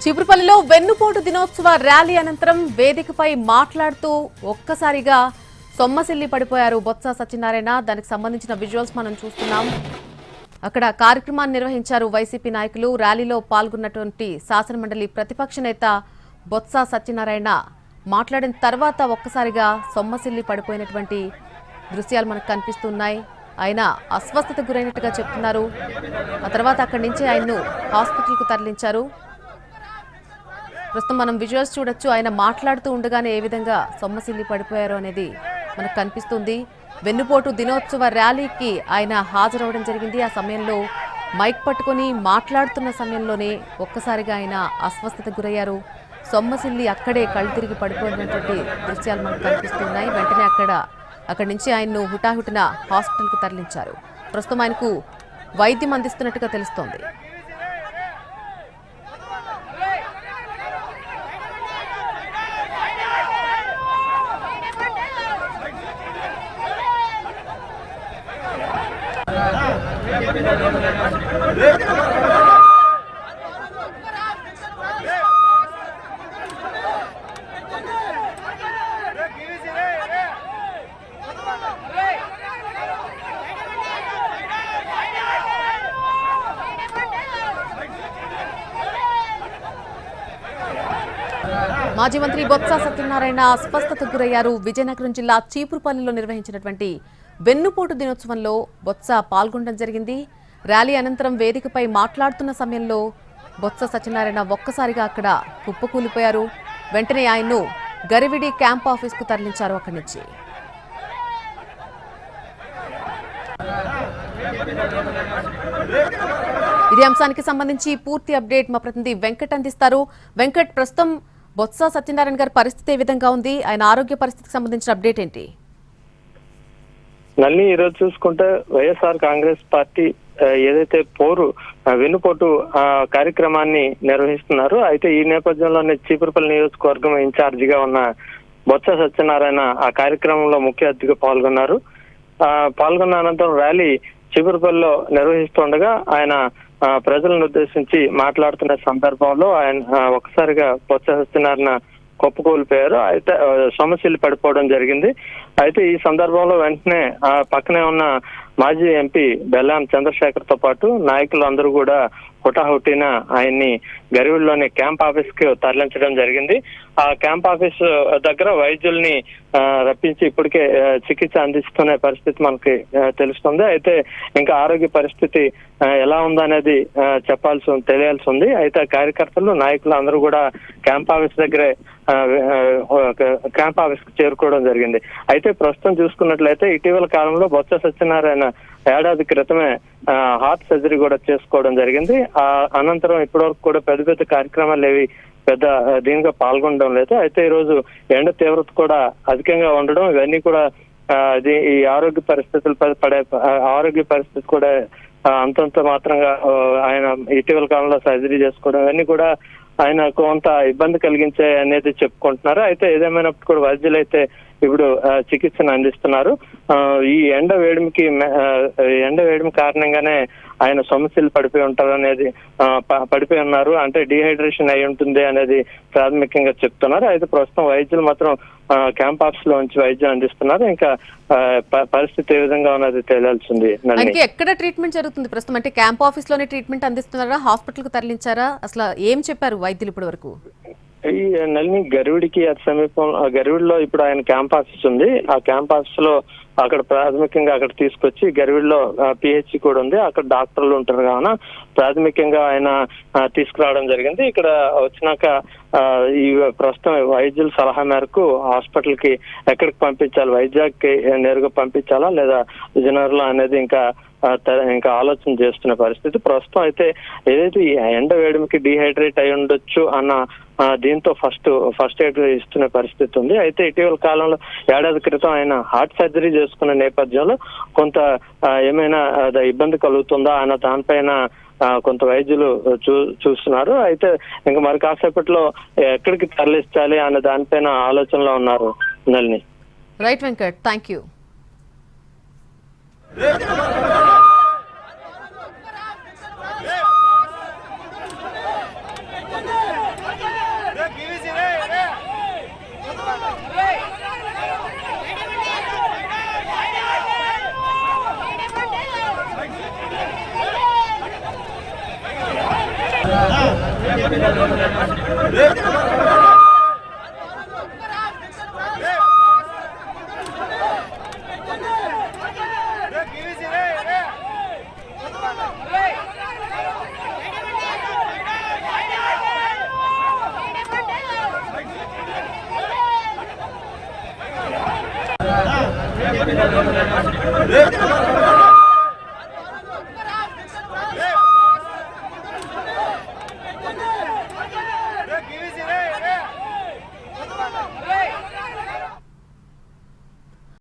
చీపురుపల్లిలో వెన్నుపోటు దినోత్సవ ర్యాలీ అనంతరం వేదికపై మాట్లాడుతూ ఒక్కసారిగా సొమ్మసిల్లి పడిపోయారు బొత్స సత్యనారాయణ. దానికి సంబంధించిన విజువల్స్ మనం చూస్తున్నాం. అక్కడ కార్యక్రమాన్ని నిర్వహించారు వైసీపీ నాయకులు. ర్యాలీలో పాల్గొన్నటువంటి శాసనమండలి ప్రతిపక్ష నేత బొత్స సత్యనారాయణ మాట్లాడిన తర్వాత ఒక్కసారిగా సొమ్మసిల్లి పడిపోయినటువంటి దృశ్యాలు మనకు కనిపిస్తున్నాయి. ఆయన అస్వస్థతకు గురైనట్టుగా చెప్తున్నారు. ఆ తర్వాత అక్కడి నుంచి ఆయన్ను హాస్పిటల్కు తరలించారు. ప్రస్తుతం మనం విజువల్స్ చూడొచ్చు. ఆయన మాట్లాడుతూ ఉండగానే ఏ విధంగా సొమ్మసిల్లి పడిపోయారు అనేది మనకు కనిపిస్తుంది. వెన్నుపోటు దినోత్సవ ర్యాలీకి ఆయన హాజరవడం జరిగింది. ఆ సమయంలో మైక్ పట్టుకొని మాట్లాడుతున్న సమయంలోనే ఒక్కసారిగా ఆయన అస్వస్థతకు గురయ్యారు. సొమ్మసిల్లి అక్కడే కళ్ళు తిరిగి పడిపోయినటువంటి దృశ్యాలు మనకు కనిపిస్తున్నాయి. వెంటనే అక్కడి నుంచి ఆయన్ను హుటాహుటిన హాస్పిటల్కు తరలించారు. ప్రస్తుతం ఆయనకు వైద్యం అందిస్తున్నట్టుగా తెలుస్తోంది. మాజీ మంత్రి బొత్స సత్యనారాయణ అస్వస్థతకు గురయ్యారు. విజయనగరం జిల్లా చీపురుపల్లిలో నిర్వహించినటువంటి వెన్నుపోటు దినోత్సవంలో బొత్స పాల్గొనడం జరిగింది. ర్యాలీ అనంతరం వేదికపై మాట్లాడుతున్న సమయంలో బొత్స సత్యనారాయణ ఒక్కసారిగా అక్కడ కుప్పకూలిపోయారు. వెంటనే ఆయన్ను గరివిడి క్యాంప్ ఆఫీస్కు తరలించారు. అక్కడి నుంచి ఇదే అంశానికి సంబంధించి పూర్తి అప్డేట్ మా ప్రతినిధి వెంకట్ అందిస్తారు. వెంకట్, ప్రస్తుతం బొత్స సత్యనారాయణ గారి పరిస్థితి ఏ విధంగా ఉంది? ఆయన ఆరోగ్య పరిస్థితికి సంబంధించిన అప్డేట్ ఏంటి? నల్లి ఈరోజు చూసుకుంటే వైఎస్ఆర్ కాంగ్రెస్ పార్టీ ఏదైతే వెన్నుపోటు కార్యక్రమాన్ని నిర్వహిస్తున్నారు. అయితే ఈ నేపథ్యంలోనే చీపురుపల్లి నియోజకవర్గం ఇన్ఛార్జిగా ఉన్న బొత్స సత్యనారాయణ ఆ కార్యక్రమంలో ముఖ్య అతిథిగా పాల్గొన్నారు. పాల్గొన్న అనంతరం ర్యాలీ చీపురుపల్లిలో నిర్వహిస్తుండగా ఆయన ప్రజలను ఉద్దేశించి మాట్లాడుతున్న సందర్భంలో ఆయన ఒకసారిగా బొత్స సత్యనారాయణ కొప్పుకూలిపోయారు. అయితే సొమ్మసిల్లి పడిపోవడం జరిగింది. అయితే ఈ సందర్భంలో వెంటనే పక్కనే ఉన్న మాజీ ఎంపీ బెల్లాం చంద్రశేఖర్ తో పాటు నాయకులు అందరూ కూడా హుటాహుటిన ఆయన్ని గరివిడిలోని క్యాంప్ ఆఫీస్ కి తరలించడం జరిగింది. ఆ క్యాంప్ ఆఫీస్ దగ్గర వైద్యుల్ని రప్పించి ఇప్పటికే చికిత్స అందిస్తున్న పరిస్థితి మనకి తెలుస్తుంది. అయితే ఇంకా ఆరోగ్య పరిస్థితి ఎలా ఉందనేది తెలియాల్సి ఉంది. అయితే కార్యకర్తలు నాయకులు అందరూ కూడా క్యాంప్ ఆఫీస్ దగ్గరే క్యాంప్ ఆఫీస్ కి చేరుకోవడం జరిగింది. అయితే ప్రస్తుతం చూసుకున్నట్లయితే ఇటీవల కాలంలో బొత్స సత్యనారాయణ ఏడాది క్రితమే హార్ట్ సర్జరీ కూడా చేసుకోవడం జరిగింది. అనంతరం ఇప్పటివరకు కూడా పెద్ద పెద్ద కార్యక్రమాలు ఏవి పెద్ద దీనిగా పాల్గొనడం లేదు. అయితే ఈ రోజు ఎండ తీవ్రత కూడా అధికంగా ఉండడం, ఇవన్నీ కూడా ఈ ఆరోగ్య పరిస్థితి కూడా అంతంత మాత్రంగా ఆయన ఇటీవల కాలంలో సర్జరీ చేసుకోవడం ఇవన్నీ కూడా ఆయన కొంత ఇబ్బంది కలిగించే అనేది చెప్పుకుంటున్నారు. అయితే ఏదేమైనప్పుడు కూడా వైద్యులు అయితే ఇప్పుడు చికిత్సను అందిస్తున్నారు. ఈ ఎండ వేడిమి కారణంగానే ఆయన సొమ్మసిల్లి పడిపోయి ఉన్నారు, అంటే డిహైడ్రేషన్ అయి ఉంటుంది అనేది ప్రాథమికంగా చెప్తున్నారు. అయితే ప్రస్తుతం వైద్యులు మాత్రం క్యాంప్ ఆఫీస్ లో ఉంచి వైద్యం అందిస్తున్నారు. ఇంకా పరిస్థితి ఏ విధంగా ఉన్నది తెలియాల్సింది. ఎక్కడ ట్రీట్మెంట్ జరుగుతుంది ప్రస్తుతం? అంటే క్యాంప్ ఆఫీస్ లోనే ట్రీట్మెంట్ అందిస్తున్నారా, హాస్పిటల్ కు తరలించారా? అసలు ఏం చెప్పారు వైద్యులు ఇప్పటి వరకు? ఈ నల్ని గరివిడికి అతి సమీపం గరివిడిలో ఇప్పుడు ఆయన క్యాంప్ ఆఫీస్ ఉంది. ఆ క్యాంప్ ఆఫీస్ లో అక్కడ ప్రాథమికంగా అక్కడ తీసుకొచ్చి గరివిడిలో పిహెచ్సి కూడా ఉంది, అక్కడ డాక్టర్లు ఉంటారు కావున ప్రాథమికంగా ఆయన తీసుకురావడం జరిగింది. ఇక్కడ వచ్చినాక ఈ ప్రస్తుతం వైద్యుల సలహా మేరకు హాస్పిటల్ కి ఎక్కడికి పంపించాలి, వైజాగ్ కి నేరుగా పంపించాలా లేదా విజయనగరంలో అనేది ఇంకా ఆలోచన చేస్తున్న పరిస్థితి ప్రస్తుతం. అయితే ఏదైతే ఈ ఎండ వేడిమికి డిహైడ్రేట్ అయి ఉండొచ్చు అన్న దీంతో ఫస్ట్ ఎయిడ్ ఇస్తున్న పరిస్థితి ఉంది. అయితే ఇటీవల కాలంలో ఏడాది క్రితం ఆయన హార్ట్ సర్జరీ చేసుకున్న నేపథ్యంలో కొంత ఏమైనా ఇబ్బంది కలుగుతుందా అన్న దానిపైన కొంత వైద్యులు చూస్తున్నారు. అయితే ఇంకా మరి కాసేపట్లో ఎక్కడికి తరలించాలి అన్న దానిపైన ఆలోచనలో ఉన్నారు. Nalini. Right Venkat, thank you. Hey!